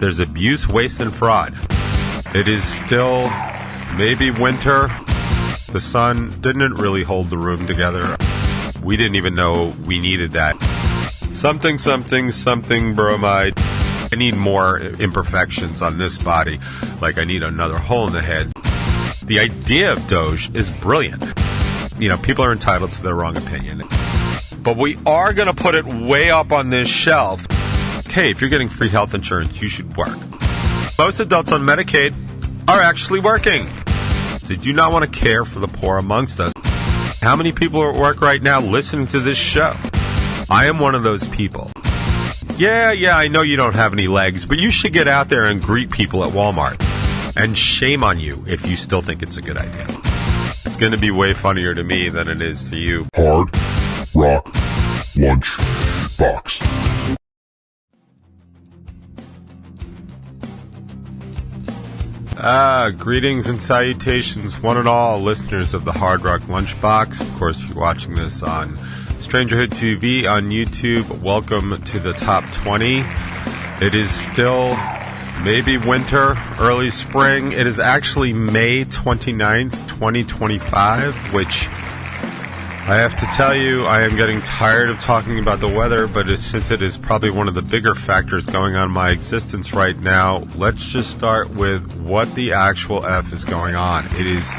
There's abuse, waste, and fraud. It is still maybe winter. The sun didn't really hold the room together. We didn't even know we needed that. Something bromide. I need more imperfections on this body. Like I need another hole in the head. The idea of Doge is brilliant. You know, people are entitled to their wrong opinion. But we are going to put it way up on this shelf. Hey, if you're getting free health insurance, you should work. Most adults on Medicaid are actually working. They do not want to care for the poor amongst us. How many people are at work right now listening to this show? I am one of those people. Yeah, I know you don't have any legs, but you should get out there and greet people at Walmart. And shame on you if you still think it's a good idea. It's going to be way funnier to me than it is to you. Hard Rock Lunchbox. Greetings and salutations, one and all listeners of the Hard Rock Lunchbox. Of course, if you're watching this on Strangerhood TV on YouTube, welcome to the top 20. It is still maybe winter, early spring. It is actually May 29th, 2025, which I have to tell you, I am getting tired of talking about the weather, but since it is probably one of the bigger factors going on in my existence right now, let's just start with what the actual F is going on. It is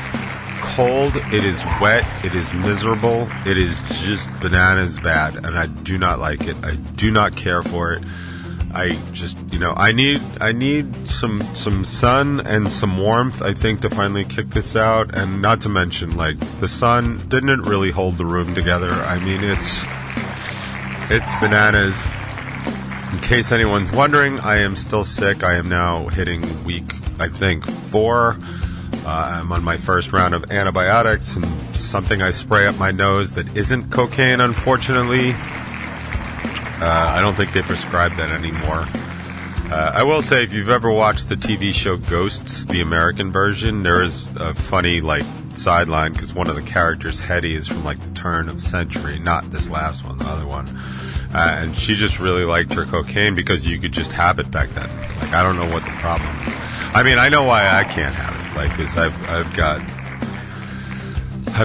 cold, it is wet, it is miserable, it is just bananas bad, and I do not like it. I do not care for it. I just, I need some sun and some warmth, I think, to finally kick this out. And not to mention, like, the sun didn't really hold the room together. I mean, it's bananas. In case anyone's wondering, I am still sick. I am now hitting week, I think, 4. I'm on my first round of antibiotics and something I spray up my nose that isn't cocaine, unfortunately. I don't think they prescribe that anymore. I will say, if you've ever watched the TV show Ghosts, the American version, there is a funny, sideline, because one of the characters, Hetty, is from, the turn of the century, not this last one, the other one. And she just really liked her cocaine because you could just have it back then. I don't know what the problem is. I mean, I know why I can't have it, because I've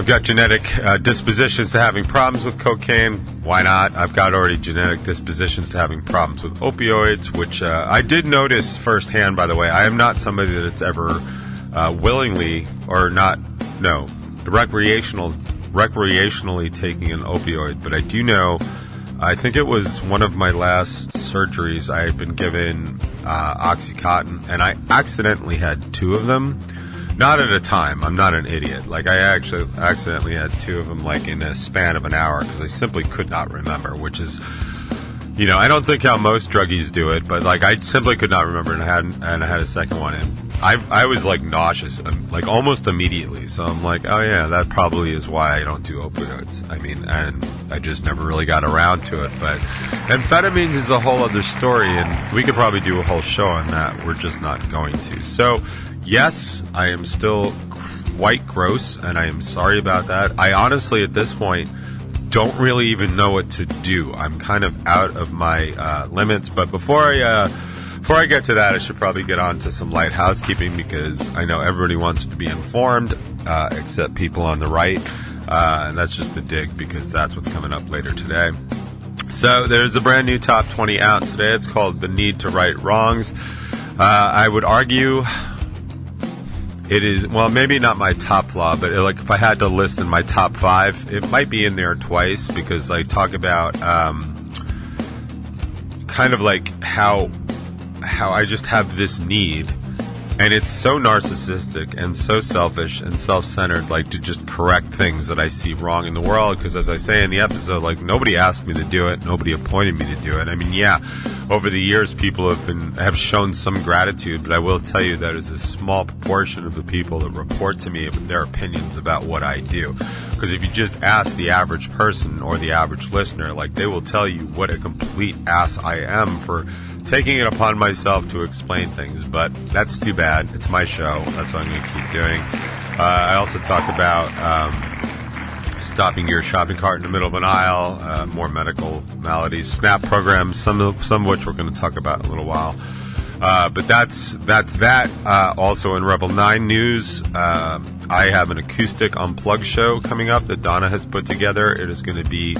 got genetic dispositions to having problems with cocaine. Why not? I've got already genetic dispositions to having problems with opioids, which I did notice firsthand, by the way. I am not somebody that's ever willingly or recreationally taking an opioid, but I do know, I think it was one of my last surgeries, I had been given Oxycontin, and I accidentally had 2 of them. Not at a time. I'm not an idiot. I actually accidentally had 2 of them, in a span of an hour, because I simply could not remember, which is, I don't think how most druggies do it, but, I simply could not remember, and I had a second one, and I was, nauseous, almost immediately, so I'm oh yeah, that probably is why I don't do opioids. I mean, and I just never really got around to it, but amphetamines is a whole other story, and we could probably do a whole show on that. We're just not going to. So, yes, I am still quite gross, and I am sorry about that. I honestly, at this point, don't really even know what to do. I'm kind of out of my limits, but before I get to that, I should probably get on to some light housekeeping, because I know everybody wants to be informed, except people on the right, and that's just a dig, because that's what's coming up later today. So there's a brand new top 20 out today. It's called The Need to Right Wrongs. I would argue it is, well, maybe not my top flaw, but if I had to list in my top 5, it might be in there twice, because I talk about kind of how I just have this need, and it's so narcissistic and so selfish and self-centered, to just correct things that I see wrong in the world, because as I say in the episode, nobody asked me to do it, nobody appointed me to do it. I mean, yeah, over the years people have shown some gratitude, but I will tell you that is a small proportion of the people that report to me their opinions about what I do. Because if you just ask the average person or the average listener, they will tell you what a complete ass I am for taking it upon myself to explain things, but that's too bad. It's my show. That's what I'm going to keep doing. I also talk about stopping your shopping cart in the middle of an aisle, more medical maladies, SNAP programs, some of which we're going to talk about in a little while. But that's that. Also in Rebel 9 news, I have an acoustic unplugged show coming up that Donna has put together. It is going to be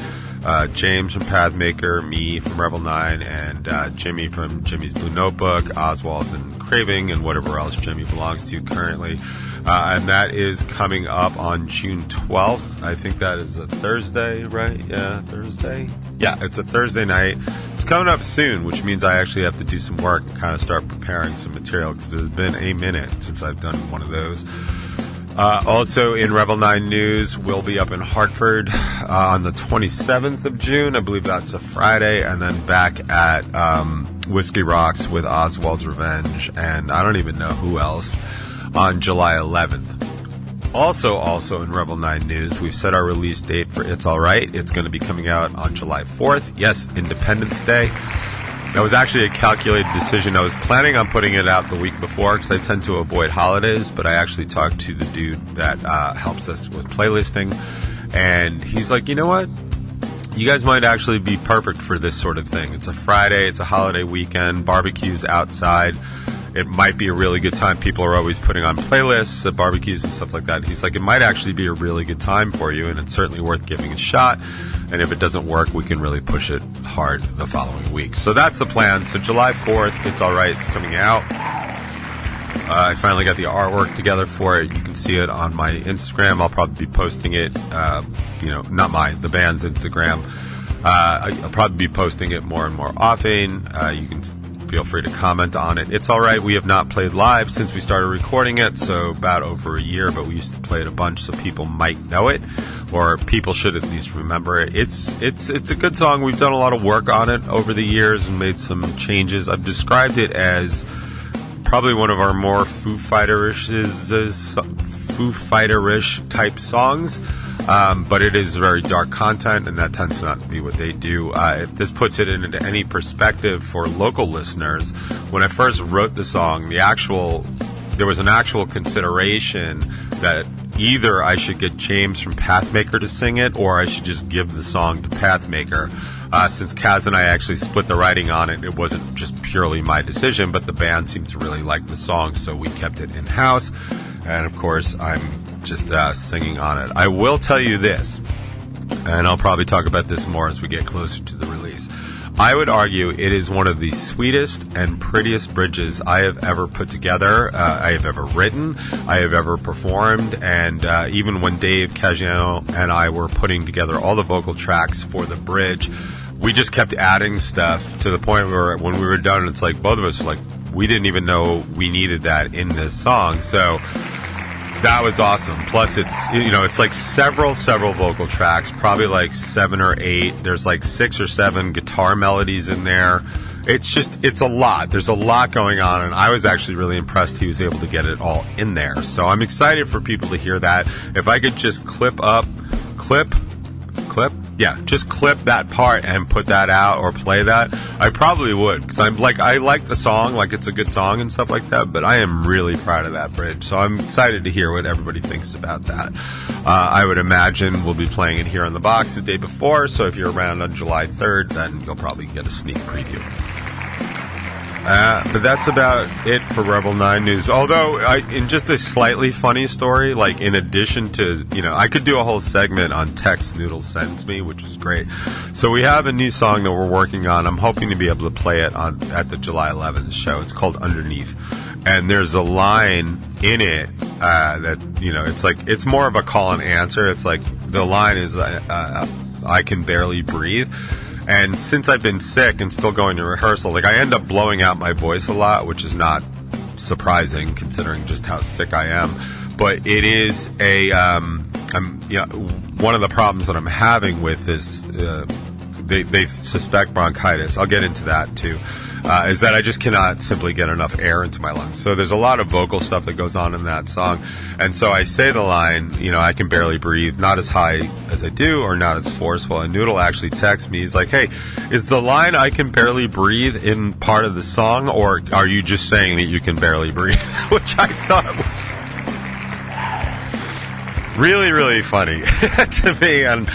James from Pathmaker, me from Rebel 9, and Jimmy from Jimmy's Blue Notebook, Oswald's and Craving, and whatever else Jimmy belongs to currently. And that is coming up on June 12th. I think that is a Thursday, right? Yeah, Thursday? Yeah, it's a Thursday night. It's coming up soon, which means I actually have to do some work and kind of start preparing some material because it's been a minute since I've done one of those. Also in Rebel 9 news, we'll be up in Hartford on the 27th of June. I believe that's a Friday. And then back at Whiskey Rocks with Oswald's Revenge and I don't even know who else on July 11th. Also in Rebel 9 news, we've set our release date for It's Alright. It's going to be coming out on July 4th. Yes, Independence Day. That was actually a calculated decision. I was planning on putting it out the week before because I tend to avoid holidays, but I actually talked to the dude that helps us with playlisting, and he's like, you know what? You guys might actually be perfect for this sort of thing. It's a Friday, it's a holiday weekend, barbecues outside. It might be a really good time. People are always putting on playlists at barbecues and stuff like that. He's like, it might actually be a really good time for you, and it's certainly worth giving a shot. And if it doesn't work, we can really push it hard the following week. So that's the plan. So July 4th, It's Alright, it's coming out. I finally got the artwork together for it. You can see it on my Instagram. I'll probably be posting it, not mine, the band's Instagram. I'll probably be posting it more and more often. You can feel free to comment on it. It's Alright, we have not played live since we started recording it, so about over a year, but we used to play it a bunch so people might know it, or people should at least remember it. It's a good song. We've done a lot of work on it over the years and made some changes. I've described it as probably one of our more Foo Fighter-ish type songs. But it is very dark content, and that tends not to be what they do. If this puts it into any perspective for local listeners, when I first wrote the song, there was an actual consideration that either I should get James from Pathmaker to sing it, or I should just give the song to Pathmaker. Since Kaz and I actually split the writing on it, it wasn't just purely my decision, but the band seemed to really like the song, so we kept it in-house. And of course, I'm just singing on it. I will tell you this, and I'll probably talk about this more as we get closer to the release. I would argue it is one of the sweetest and prettiest bridges I have ever put together, I have ever written, I have ever performed, and even when Dave Caggiano and I were putting together all the vocal tracks for the bridge, we just kept adding stuff to the point where when we were done, it's like both of us were like, we didn't even know we needed that in this song. So that was awesome. Plus, it's like several vocal tracks, probably like 7 or 8. There's like 6 or 7 guitar melodies in there. It's a lot. There's a lot going on, and I was actually really impressed he was able to get it all in there. So I'm excited for people to hear that. If I could just clip that part and put that out or play that, I probably would, because I like the song, like it's a good song and stuff like that, but I am really proud of that bridge, so I'm excited to hear what everybody thinks about that. I would imagine we'll be playing it here on the box the day before, so if you're around on July 3rd, then you'll probably get a sneak preview. But that's about it for Rebel 9 news. Although, in just a slightly funny story, like in addition to, I could do a whole segment on text Noodle sends me, which is great. So we have a new song that we're working on. I'm hoping to be able to play it at the July 11th show. It's called Underneath. And there's a line in it that, it's more of a call and answer. It's like, the line is, I can barely breathe. And since I've been sick and still going to rehearsal, I end up blowing out my voice a lot, which is not surprising considering just how sick I am. But it is one of the problems that I'm having with this, they suspect bronchitis. I'll get into that too. Is that I just cannot simply get enough air into my lungs. So there's a lot of vocal stuff that goes on in that song. And so I say the line, I can barely breathe, not as high as I do or not as forceful. And Noodle actually texts me. He's like, hey, is the line I can barely breathe in part of the song, or are you just saying that you can barely breathe? Which I thought was really, really funny to me. And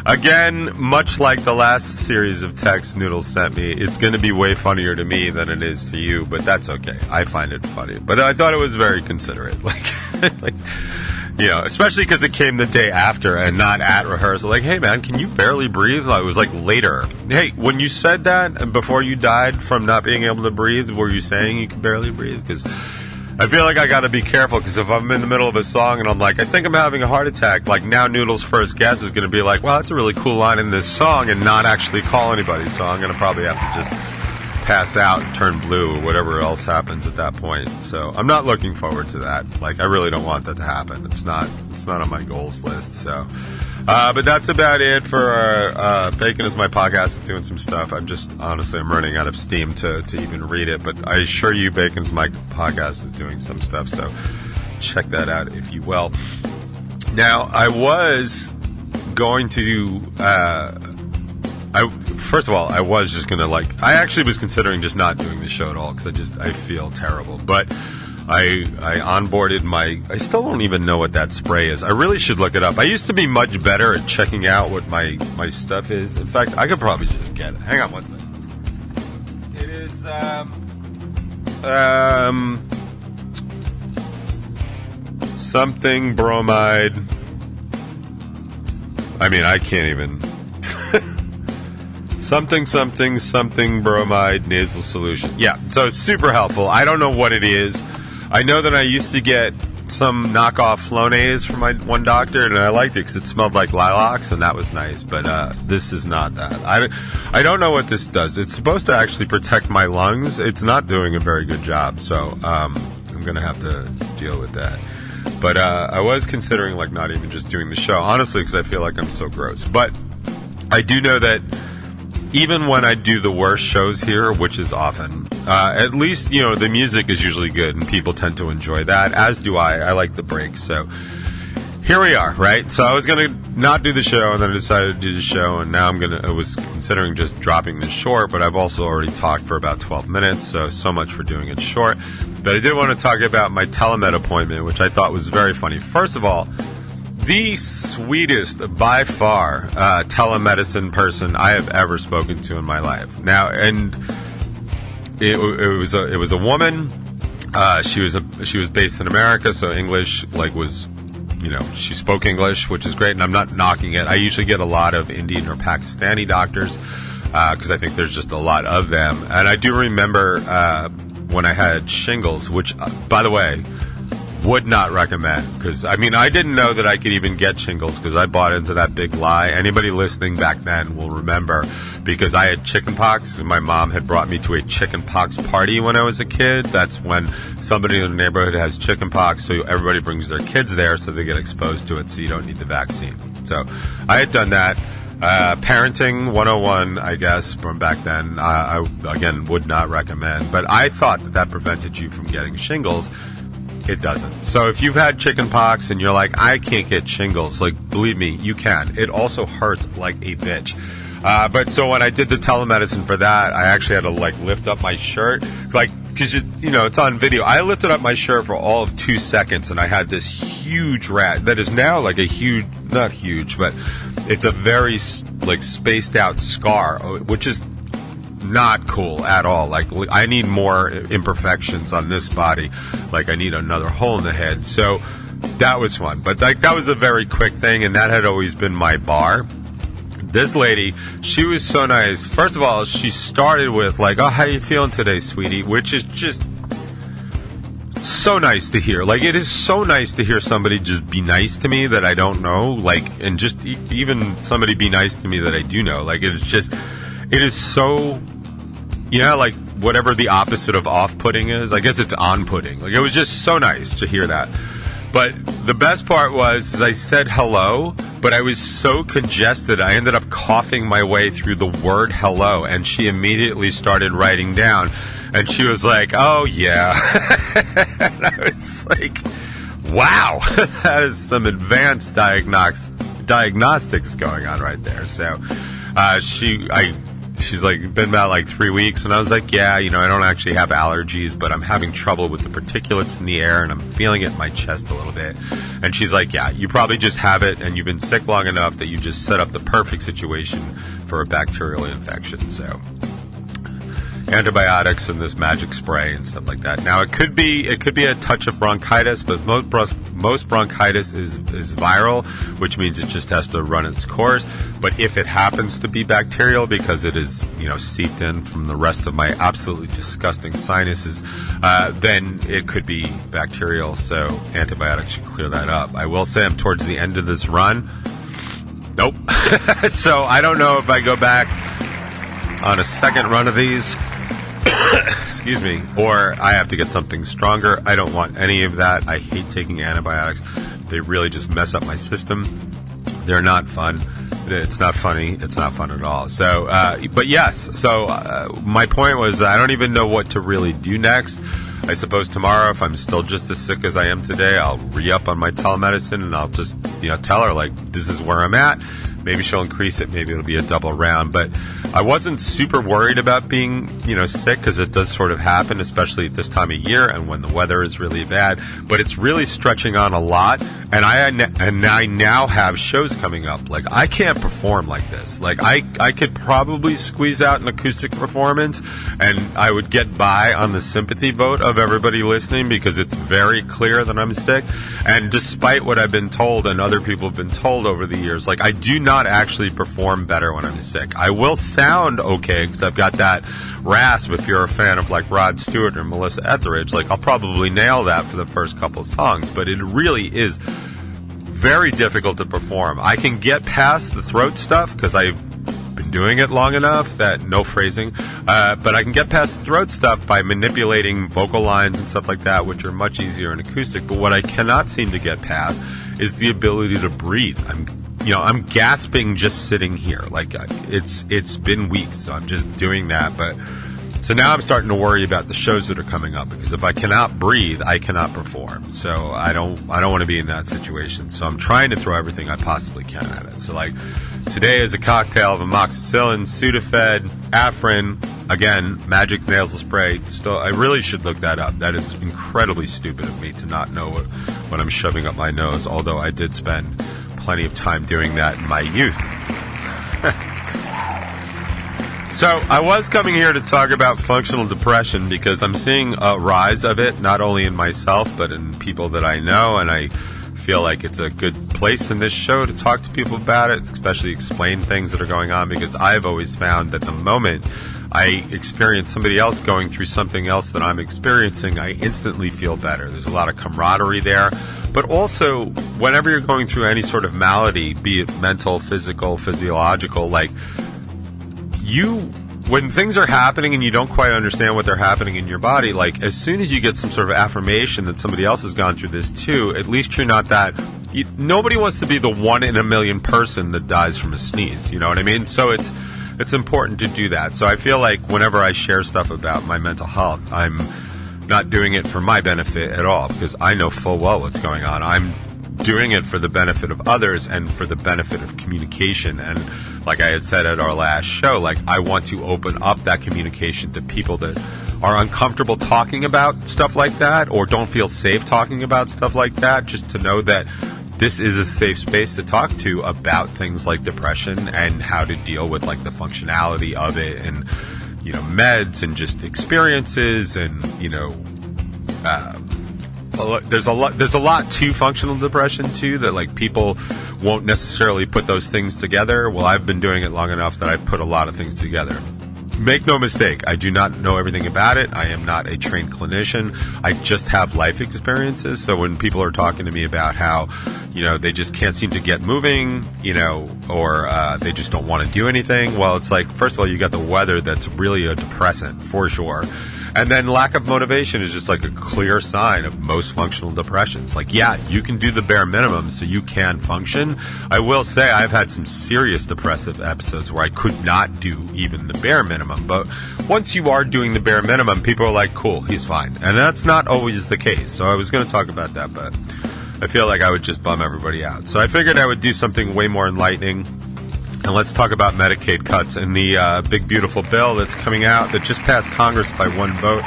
Again, much like the last series of texts Noodles sent me, it's going to be way funnier to me than it is to you, but that's okay. I find it funny. But I thought it was very considerate. Like especially because it came the day after and not at rehearsal. Like, hey, man, can you barely breathe? It was like later. Hey, when you said that before you died from not being able to breathe, were you saying you could barely breathe? Because I feel like I got to be careful, because if I'm in the middle of a song and I'm like, I think I'm having a heart attack, like now Noodles' first guess is going to be like, well, that's a really cool line in this song, and not actually call anybody. So I'm going to probably have to just pass out and turn blue or whatever else happens at that point. So I'm not looking forward to that. Like, I really don't want that to happen. It's not on my goals list. So, but that's about it for Bacon is My Podcast. Is doing some stuff. I'm running out of steam to even read it, but I assure you Bacon's My Podcast is doing some stuff. So check that out if you will. Now, I was going to first of all, I was just going to I actually was considering just not doing the show at all, because I feel terrible. But I onboarded I still don't even know what that spray is. I really should look it up. I used to be much better at checking out what my stuff is. In fact, I could probably just get it. Hang on one second. It is, something bromide. I mean, I can't even... something bromide nasal solution. Yeah, so it's super helpful. I don't know what it is. I know that I used to get some knockoff Flonase from my one doctor, and I liked it because it smelled like lilacs, and that was nice. But this is not that. I don't know what this does. It's supposed to actually protect my lungs. It's not doing a very good job, so I'm going to have to deal with that. But I was considering not even just doing the show, honestly, because I feel like I'm so gross. But I do know that even when I do the worst shows here, which is often, at least, the music is usually good and people tend to enjoy that, as do I. I like the breaks. So here we are, right? So I was going to not do the show, and then I decided to do the show, and now I was considering just dropping this short, but I've also already talked for about 12 minutes, so much for doing it short. But I did want to talk about my telemed appointment, which I thought was very funny. First of all, the sweetest, by far, telemedicine person I have ever spoken to in my life. Now, and it was a woman. She was based in America, so English was, she spoke English, which is great. And I'm not knocking it. I usually get a lot of Indian or Pakistani doctors because I think there's just a lot of them. And I do remember when I had shingles, which, by the way, would not recommend, because I didn't know that I could even get shingles, because I bought into that big lie. Anybody listening back then will remember, because I had chickenpox, and my mom had brought me to a chickenpox party when I was a kid. That's when somebody in the neighborhood has chickenpox, so everybody brings their kids there so they get exposed to it, so you don't need the vaccine. So I had done that. Parenting 101, I guess, from back then, I again would not recommend, but I thought that prevented you from getting shingles. It doesn't. So if you've had chickenpox and you're like, I can't get shingles, believe me, you can. It also hurts like a bitch. But so when I did the telemedicine for that, I actually had to lift up my shirt, because it's on video. I lifted up my shirt for all of 2 seconds, and I had this huge rat that is now a huge, not huge, but it's a very spaced out scar, which is not cool at all. I need more imperfections on this body. I need another hole in the head. So that was fun. But that was a very quick thing, and that had always been my bar. This lady, she was so nice. First of all, she started with oh, how you feeling today, sweetie? Which is just so nice to hear. It is so nice to hear somebody just be nice to me that I don't know. And just even somebody be nice to me that I do know. It is so... whatever the opposite of off-putting is, I guess it's on-putting. It was just so nice to hear that. But the best part was I said hello, but I was so congested, I ended up coughing my way through the word hello, and she immediately started writing down. And she was like, oh, yeah. And I was like, wow, that is some advanced diagnostics going on right there. So she's like, been about like 3 weeks. And I was like, yeah, I don't actually have allergies, but I'm having trouble with the particulates in the air, and I'm feeling it in my chest a little bit. And she's like, yeah, you probably just have it, and you've been sick long enough that you just set up the perfect situation for a bacterial infection. So antibiotics and this magic spray and stuff like that. Now, it could be a touch of bronchitis, but most bronchitis is viral, which means it just has to run its course. But if it happens to be bacterial, because it is, seeped in from the rest of my absolutely disgusting sinuses, then it could be bacterial. So antibiotics should clear that up. I will say I'm towards the end of this run. Nope. So I don't know if I go back on a second run of these, excuse me, or I have to get something stronger. I don't want any of that. I hate taking antibiotics. They really just mess up my system. They're not fun. It's not funny. It's not fun at all. So, but yes. So my point was, I don't even know what to really do next. I suppose tomorrow, if I'm still just as sick as I am today, I'll re-up on my telemedicine, and I'll just, tell her, like, this is where I'm at. Maybe she'll increase it. Maybe it'll be a double round. But I wasn't super worried about being, sick, because it does sort of happen, especially at this time of year and when the weather is really bad. But it's really stretching on a lot. And I now have shows coming up. Like, I can't perform like this. Like, I could probably squeeze out an acoustic performance, and I would get by on the sympathy vote of everybody listening, because it's very clear that I'm sick. And despite what I've been told and other people have been told over the years, like, I do not actually perform better when I'm sick. I will sound okay, because I've got that rasp. If you're a fan of like Rod Stewart or Melissa Etheridge, like, I'll probably nail that for the first couple songs, but it really is very difficult to perform. I can get past the throat stuff because I've been doing it long enough that no phrasing, but I can get past the throat stuff by manipulating vocal lines and stuff like that, which are much easier in acoustic. But what I cannot seem to get past is the ability to breathe. I'm gasping just sitting here. Like, it's been weeks, so I'm just doing that. But so now I'm starting to worry about the shows that are coming up, because if I cannot breathe, I cannot perform. So I don't want to be in that situation. So I'm trying to throw everything I possibly can at it. So, like, today is a cocktail of amoxicillin, Sudafed, Afrin, again, Magic nasal spray. Still, I really should look that up. That is incredibly stupid of me to not know what I'm shoving up my nose, although I did spend plenty of time doing that in my youth. So I was coming here to talk about functional depression, because I'm seeing a rise of it, not only in myself, but in people that I know, and I feel like it's a good place in this show to talk to people about it, especially explain things that are going on, because I've always found that the moment I experience somebody else going through something else that I'm experiencing, I instantly feel better. There's a lot of camaraderie there. But also, whenever you're going through any sort of malady, be it mental, physical, physiological, like, when things are happening and you don't quite understand what they're happening in your body, like, as soon as you get some sort of affirmation that somebody else has gone through this too, at least you're not that. Nobody wants to be the 1 in a million person that dies from a sneeze. You know what I mean? So it's important to do that. So I feel like whenever I share stuff about my mental health, I'm not doing it for my benefit at all, because I know full well what's going on. I'm doing it for the benefit of others and for the benefit of communication. And like I had said at our last show, like, I want to open up that communication to people that are uncomfortable talking about stuff like that, or don't feel safe talking about stuff like that, just to know that this is a safe space to talk to about things like depression and how to deal with, like, the functionality of it, and, meds and just experiences, and, there's a lot to functional depression too, that, like, people won't necessarily put those things together. Well, I've been doing it long enough that I've put a lot of things together. Make no mistake, I do not know everything about it. I am not a trained clinician. I just have life experiences. So when people are talking to me about how, they just can't seem to get moving, or they just don't want to do anything, well, it's like, first of all, you got the weather that's really a depressant, for sure. And then lack of motivation is just like a clear sign of most functional depressions. Like, yeah, you can do the bare minimum so you can function. I will say I've had some serious depressive episodes where I could not do even the bare minimum. But once you are doing the bare minimum, people are like, cool, he's fine. And that's not always the case. So I was going to talk about that, but I feel like I would just bum everybody out. So I figured I would do something way more enlightening. And let's talk about Medicaid cuts and the big, beautiful bill that's coming out that just passed Congress by one vote.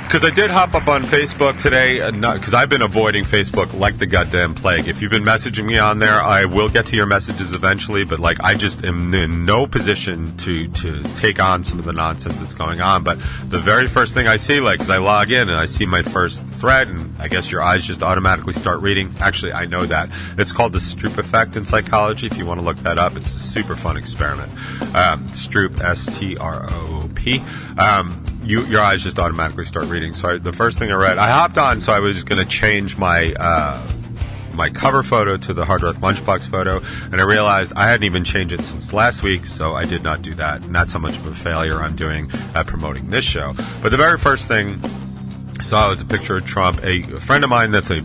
Because I did hop up on Facebook today, because I've been avoiding Facebook like the goddamn plague. If you've been messaging me on there, I will get to your messages eventually, but like I just am in no position to take on some of the nonsense that's going on. But the very first thing I see, like, is I log in and I see my first thread, and I guess your eyes just automatically start reading. Actually, I know that. It's called the Stroop effect in psychology. If you want to look that up, it's a super fun experiment. Stroop, S-T-R-O-O-P. Your eyes just automatically start reading. So the first thing I read, I hopped on, so I was going to change my my cover photo to the Hard Rock Lunchbox photo, and I realized I hadn't even changed it since last week, so I did not do that. And that's how much of a failure I'm doing at promoting this show. But the very first thing I saw was a picture of Trump. A friend of mine that's a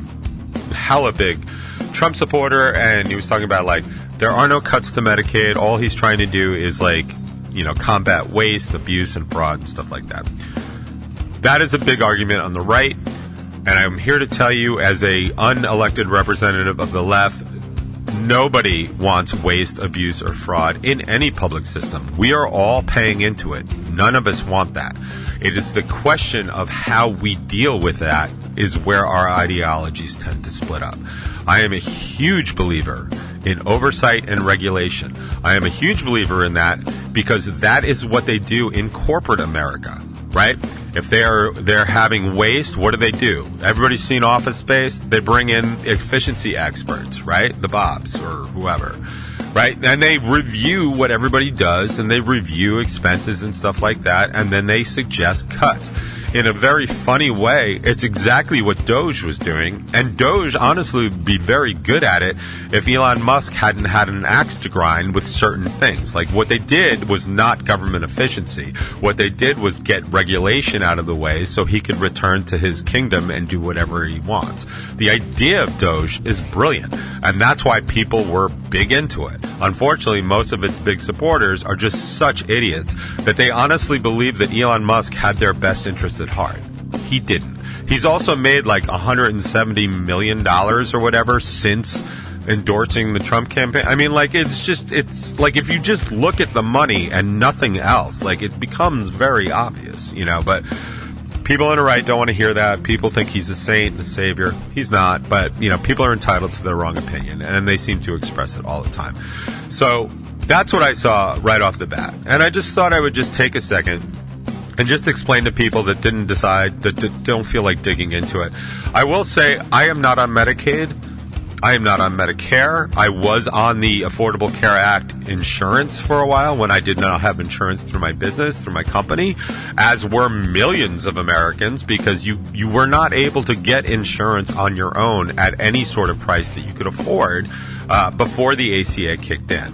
hella big Trump supporter, and he was talking about, like, there are no cuts to Medicaid. All he's trying to do is, like, combat waste, abuse, and fraud and stuff like that. That is a big argument on the right, and I'm here to tell you, as a unelected representative of the left, nobody wants waste, abuse, or fraud in any public system. We are all paying into it. None of us want that. It is the question of how we deal with that is where our ideologies tend to split up. I am a huge believer in oversight and regulation. I am a huge believer in that because that is what they do in corporate America, right? If they're having waste, what do? Everybody's seen Office Space. They bring in efficiency experts, right? The Bobs or whoever, right? And they review what everybody does, and they review expenses and stuff like that, and then they suggest cuts. In a very funny way, it's exactly what Doge was doing, and Doge honestly would be very good at it if Elon Musk hadn't had an axe to grind with certain things. Like, what they did was not government efficiency. What they did was get regulation out of the way so he could return to his kingdom and do whatever he wants. The idea of Doge is brilliant, and that's why people were big into it. Unfortunately, most of its big supporters are just such idiots that they honestly believe that Elon Musk had their best interest at heart. He didn't. He's also made like $170 million or whatever since endorsing the Trump campaign. I mean, like, it's like if you just look at the money and nothing else, like, it becomes very obvious, but people on the right don't want to hear that. People think he's a saint, a savior. He's not, but, people are entitled to their wrong opinion, and they seem to express it all the time. So that's what I saw right off the bat. And I just thought I would just take a second and just explain to people that didn't decide, that don't feel like digging into it. I will say I am not on Medicaid. I am not on Medicare. I was on the Affordable Care Act insurance for a while when I did not have insurance through my business, through my company, as were millions of Americans, because you were not able to get insurance on your own at any sort of price that you could afford before the ACA kicked in,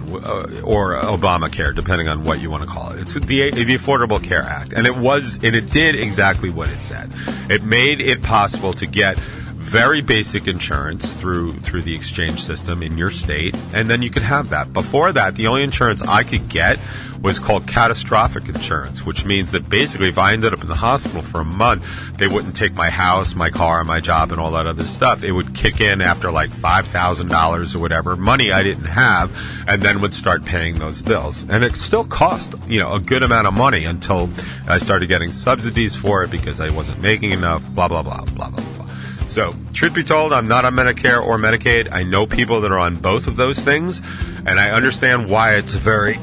or Obamacare, depending on what you want to call it. It's the Affordable Care Act, and it did exactly what it said. It made it possible to get very basic insurance through the exchange system in your state, and then you could have that. Before that, the only insurance I could get was called catastrophic insurance, which means that basically if I ended up in the hospital for a month, they wouldn't take my house, my car, my job, and all that other stuff. It would kick in after like $5,000 or whatever, money I didn't have, and then would start paying those bills. And it still cost, a good amount of money until I started getting subsidies for it because I wasn't making enough, blah, blah, blah, blah, blah, blah. So, truth be told, I'm not on Medicare or Medicaid. I know people that are on both of those things, and I understand why it's a very,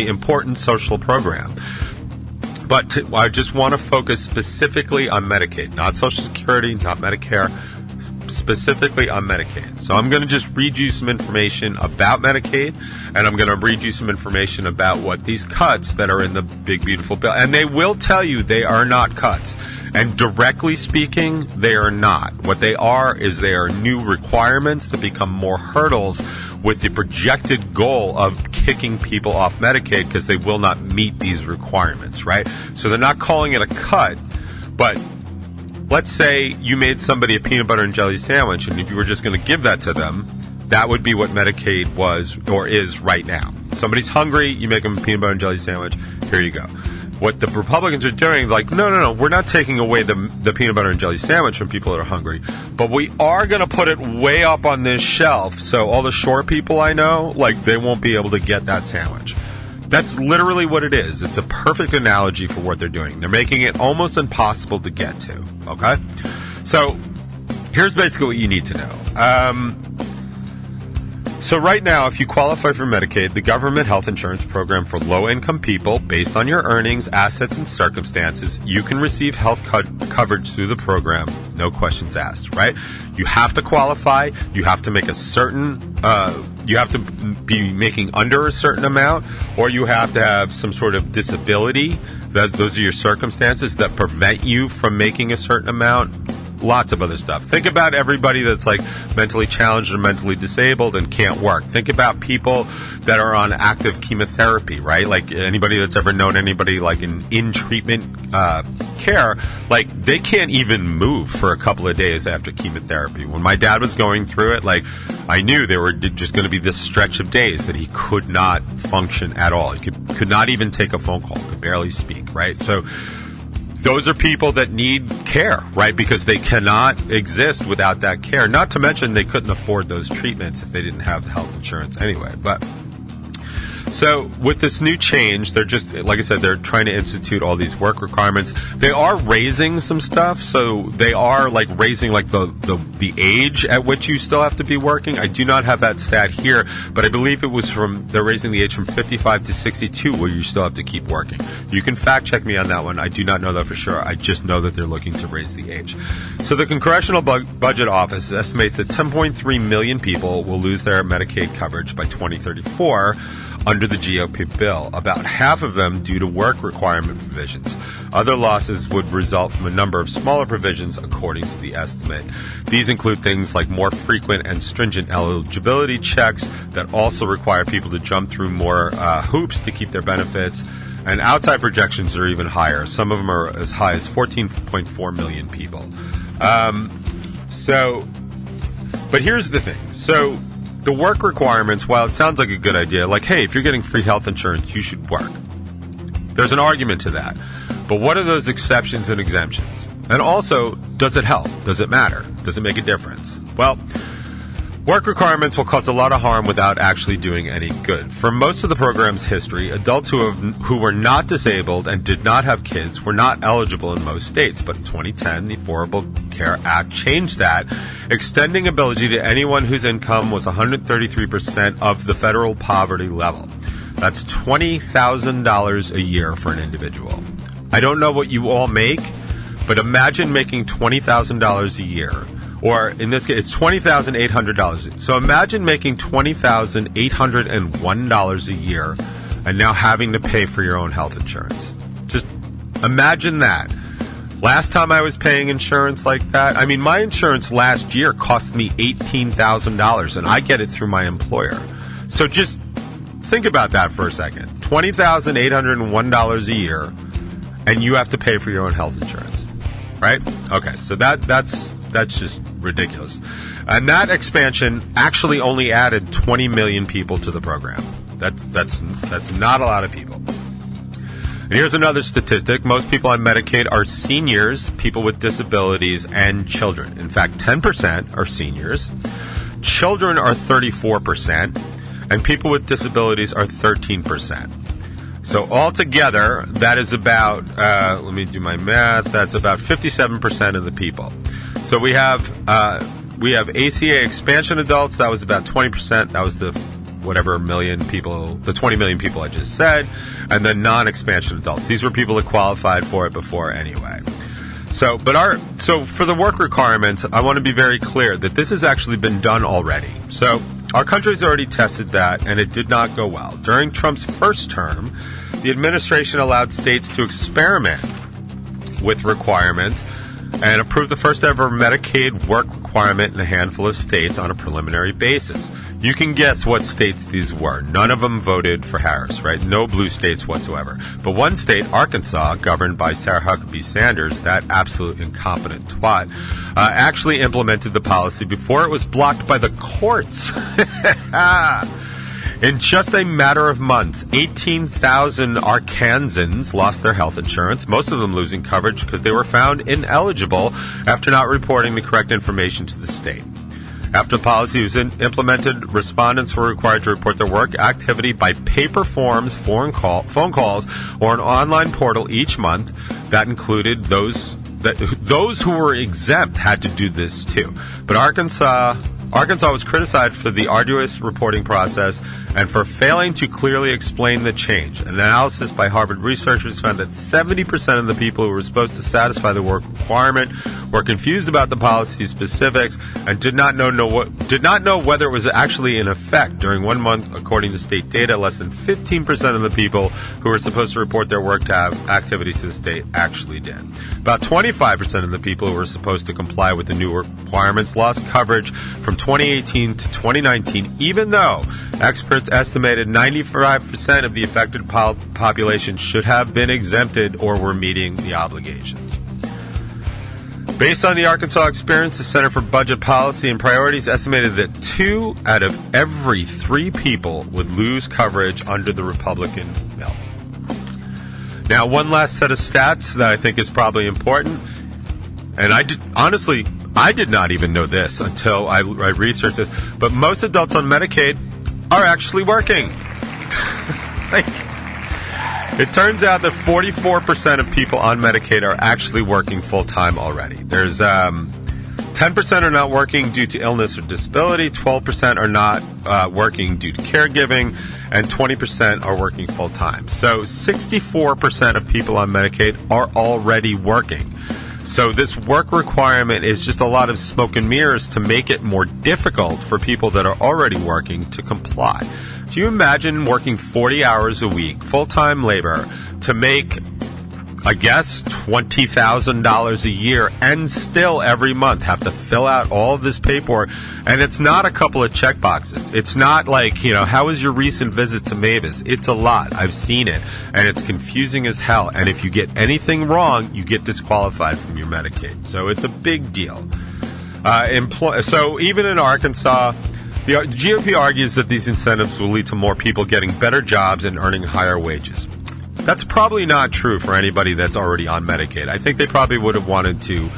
important social program. But I just want to focus specifically on Medicaid, not Social Security, not Medicare, specifically on Medicaid. So I'm going to just read you some information about Medicaid, and I'm going to read you some information about what these cuts that are in the big, beautiful bill, and they will tell you they are not cuts. And directly speaking, they are not. What they are is they are new requirements that become more hurdles with the projected goal of kicking people off Medicaid because they will not meet these requirements, right? So they're not calling it a cut, but let's say you made somebody a peanut butter and jelly sandwich, and if you were just going to give that to them, that would be what Medicaid was or is right now. Somebody's hungry, you make them a peanut butter and jelly sandwich, here you go. what the Republicans are doing, like, no, we're not taking away the peanut butter and jelly sandwich from people that are hungry, but we are going to put it way up on this shelf so all the short people I know, like, they won't be able to get that sandwich. That's literally what it is. It's a perfect analogy for what they're doing. They're making it almost impossible to get to, okay? So here's basically what you need to know. So right now, if you qualify for Medicaid, the government health insurance program for low-income people, based on your earnings, assets, and circumstances, you can receive health coverage through the program, no questions asked, right? You have to qualify. You have to make a certain, you have to be making under a certain amount, or you have to have some sort of disability. Those are your circumstances that prevent you from making a certain amount. Lots of other stuff. Think about everybody that's like mentally challenged or mentally disabled and can't work. Think about people that are on active chemotherapy, right? Like anybody that's ever known anybody like in treatment care, like they can't even move for a couple of days after chemotherapy. When my dad was going through it, like I knew there were just going to be this stretch of days that he could not function at all. He could not even take a phone call, could barely speak, right? So those are people that need care, right? Because they cannot exist without that care. Not to mention they couldn't afford those treatments if they didn't have the health insurance anyway. But so with this new change, they're just, like I said, they're trying to institute all these work requirements. They are raising some stuff. So they are like raising like the age at which you still have to be working. I do not have that stat here, but I believe it was they're raising the age from 55 to 62 where you still have to keep working. You can fact check me on that one. I do not know that for sure. I just know that they're looking to raise the age. So the Congressional Budget Office estimates that 10.3 million people will lose their Medicaid coverage by 2034 under the GOP bill, about half of them due to work requirement provisions. Other losses would result from a number of smaller provisions, according to the estimate. These include things like more frequent and stringent eligibility checks that also require people to jump through more hoops to keep their benefits, and outside projections are even higher. Some of them are as high as 14.4 million people. But here's the thing. So the work requirements, while it sounds like a good idea, like, hey, if you're getting free health insurance, you should work. There's an argument to that. But what are those exceptions and exemptions? And also, does it help? Does it matter? Does it make a difference? Well, work requirements will cause a lot of harm without actually doing any good. For most of the program's history, adults who were not disabled and did not have kids were not eligible in most states. But in 2010, the Affordable Care Act changed that, extending ability to anyone whose income was 133% of the federal poverty level. That's $20,000 a year for an individual. I don't know what you all make, but imagine making $20,000 a year. Or in this case, it's $20,800. So imagine making $20,801 a year and now having to pay for your own health insurance. Just imagine that. Last time I was paying insurance like that, I mean, my insurance last year cost me $18,000, and I get it through my employer. So just think about that for a second. $20,801 a year, and you have to pay for your own health insurance, right? Okay, so that's just ridiculous. And that expansion actually only added 20 million people to the program. That's not a lot of people. And here's another statistic. Most people on Medicaid are seniors, people with disabilities, and children. In fact, 10% are seniors. Children are 34%, and people with disabilities are 13%. So altogether, that is about, let me do my math, that's about 57% of the people. So we have ACA expansion adults, that was about 20%, that was the whatever million people, the 20 million people I just said, and then non-expansion adults. These were people that qualified for it before anyway. So for the work requirements, I want to be very clear that this has actually been done already. So our country's already tested that, and it did not go well. During Trump's first term, the administration allowed states to experiment with requirements and approved the first ever Medicaid work requirement in a handful of states on a preliminary basis. You can guess what states these were. None of them voted for Harris, right? No blue states whatsoever. But one state, Arkansas, governed by Sarah Huckabee Sanders, that absolute incompetent twat, actually implemented the policy before it was blocked by the courts. In just a matter of months, 18,000 Arkansans lost their health insurance, most of them losing coverage because they were found ineligible after not reporting the correct information to the state. After the policy was implemented, respondents were required to report their work activity by paper forms, phone calls, or an online portal each month. That included those who were exempt had to do this too. But Arkansas was criticized for the arduous reporting process and for failing to clearly explain the change. An analysis by Harvard researchers found that 70% of the people who were supposed to satisfy the work requirement were confused about the policy specifics and did not know whether it was actually in effect. During 1 month, according to state data, less than 15% of the people who were supposed to report their work activities to the state actually did. About 25% of the people who were supposed to comply with the new requirements lost coverage from 2018 to 2019, even though experts estimated 95% of the affected population should have been exempted or were meeting the obligations. Based on the Arkansas experience, the Center for Budget Policy and Priorities estimated that 2 out of every 3 people would lose coverage under the Republican bill. Now, one last set of stats that I think is probably important, and I did not even know this until I researched this, but most adults on Medicaid are actually working. It turns out that 44% of people on Medicaid are actually working full-time already. There's 10% are not working due to illness or disability, 12% are not working due to caregiving, and 20% are working full-time. So 64% of people on Medicaid are already working. So this work requirement is just a lot of smoke and mirrors to make it more difficult for people that are already working to comply. Do you imagine working 40 hours a week, full-time labor, to make, I guess, $20,000 a year and still every month have to fill out all of this paperwork? And it's not a couple of check boxes. It's not like, how was your recent visit to Mavis? It's a lot. I've seen it. And it's confusing as hell. And if you get anything wrong, you get disqualified from your Medicaid. So it's a big deal. So even in Arkansas, the GOP argues that these incentives will lead to more people getting better jobs and earning higher wages. That's probably not true for anybody that's already on Medicaid. I think they probably would have wanted to,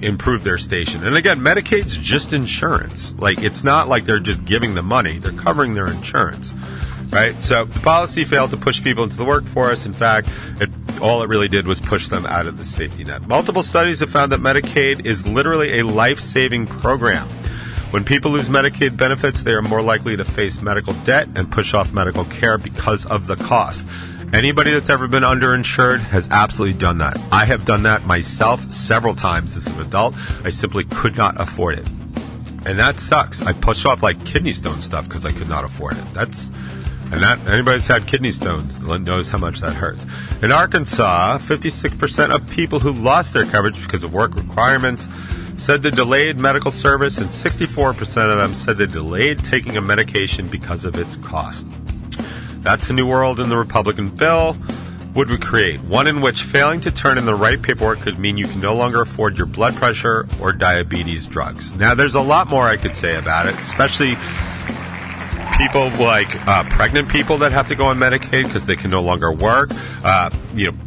improve their station. And again, Medicaid's just insurance. Like, it's not like they're just giving them money; they're covering their insurance, right? So the policy failed to push people into the workforce. In fact, all it really did was push them out of the safety net. Multiple studies have found that Medicaid is literally a life-saving program. When people lose Medicaid benefits, they are more likely to face medical debt and push off medical care because of the cost. Anybody that's ever been underinsured has absolutely done that. I have done that myself several times as an adult. I simply could not afford it. And that sucks. I pushed off like kidney stone stuff because I could not afford it. Anybody that's had kidney stones knows how much that hurts. In Arkansas, 56% of people who lost their coverage because of work requirements said they delayed medical service, and 64% of them said they delayed taking a medication because of its cost. That's the new world in the Republican bill would create, one in which failing to turn in the right paperwork could mean you can no longer afford your blood pressure or diabetes drugs. Now, there's a lot more I could say about it, especially people like pregnant people that have to go on Medicaid because they can no longer work,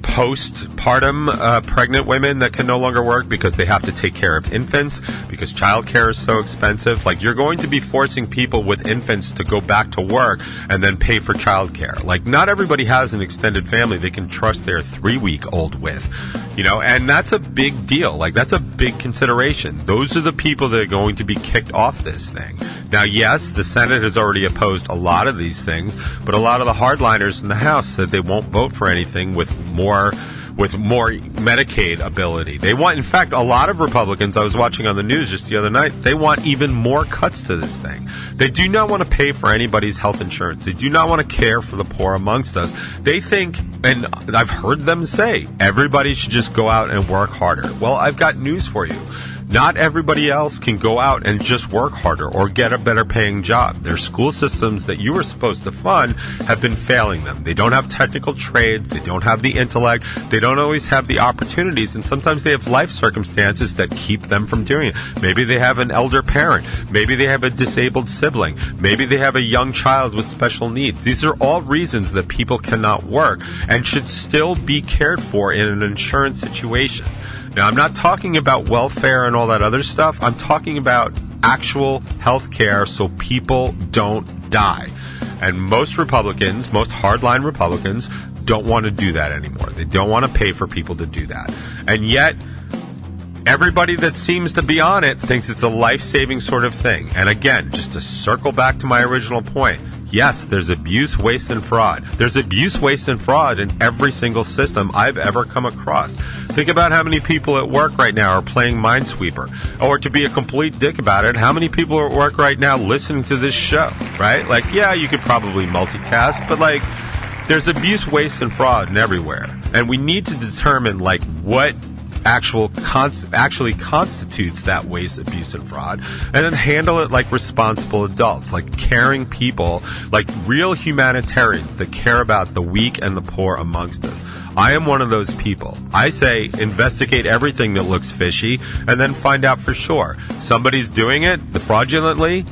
postpartum pregnant women that can no longer work because they have to take care of infants because childcare is so expensive. Like, you're going to be forcing people with infants to go back to work and then pay for childcare. Like, not everybody has an extended family they can trust their 3-week-old with, and that's a big deal. Like, that's a big consideration. Those are the people that are going to be kicked off this thing. Now, yes, the Senate has already opposed a lot of these things, but a lot of the hardliners in the House said they won't vote for anything with more Medicaid ability. They want, in fact, a lot of Republicans, I was watching on the news just the other night, they want even more cuts to this thing. They do not want to pay for anybody's health insurance. They do not want to care for the poor amongst us. They think, and I've heard them say, everybody should just go out and work harder. Well, I've got news for you. Not everybody else can go out and just work harder or get a better paying job. Their school systems that you were supposed to fund have been failing them. They don't have technical trades. They don't have the intellect. They don't always have the opportunities. And sometimes they have life circumstances that keep them from doing it. Maybe they have an elder parent. Maybe they have a disabled sibling. Maybe they have a young child with special needs. These are all reasons that people cannot work and should still be cared for in an insurance situation. Now, I'm not talking about welfare and all that other stuff. I'm talking about actual health care so people don't die. And most Republicans, most hardline Republicans, don't want to do that anymore. They don't want to pay for people to do that. And yet, everybody that seems to be on it thinks it's a life-saving sort of thing. And again, just to circle back to my original point, yes, there's abuse, waste, and fraud. There's abuse, waste, and fraud in every single system I've ever come across. Think about how many people at work right now are playing Minesweeper. Or to be a complete dick about it, how many people are at work right now listening to this show, right? Like, yeah, you could probably multitask, but like, there's abuse, waste, and fraud in everywhere. And we need to determine, like, what actually constitutes that waste, abuse, and fraud, and then handle it like responsible adults, like caring people, like real humanitarians that care about the weak and the poor amongst us. I am one of those people. I say investigate everything that looks fishy and then find out for sure. Somebody's doing it fraudulently,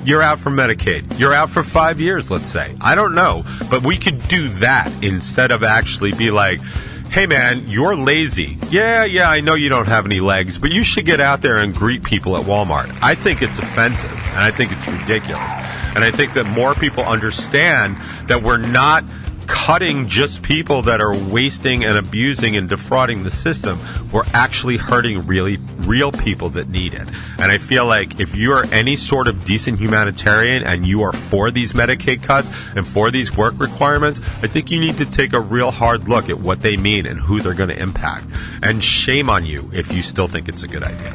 you're out for Medicaid. You're out for 5 years, let's say. I don't know, but we could do that instead of actually be like, hey man, you're lazy. Yeah, I know you don't have any legs, but you should get out there and greet people at Walmart. I think it's offensive, and I think it's ridiculous. And I think that more people understand that we're not cutting just people that are wasting and abusing and defrauding the system. We're actually hurting real people that need it. And I feel like if you are any sort of decent humanitarian and you are for these Medicaid cuts and for these work requirements, I think you need to take a real hard look at what they mean and who they're going to impact. And shame on you if you still think it's a good idea.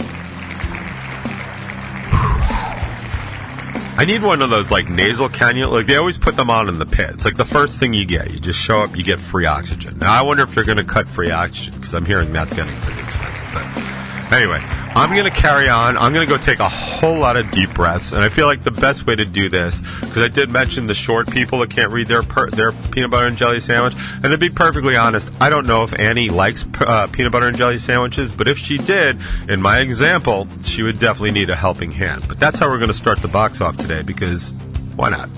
I need one of those, like, nasal cannula. Like, they always put them on in the pit. It's like the first thing you get. You just show up, you get free oxygen. Now, I wonder if they're going to cut free oxygen, because I'm hearing that's getting pretty expensive. But anyway, I'm going to carry on. I'm going to go take a whole lot of deep breaths. And I feel like the best way to do this, because I did mention the short people that can't read their peanut butter and jelly sandwich. And to be perfectly honest, I don't know if Annie likes peanut butter and jelly sandwiches. But if she did, in my example, she would definitely need a helping hand. But that's how we're going to start the box off today, because why not?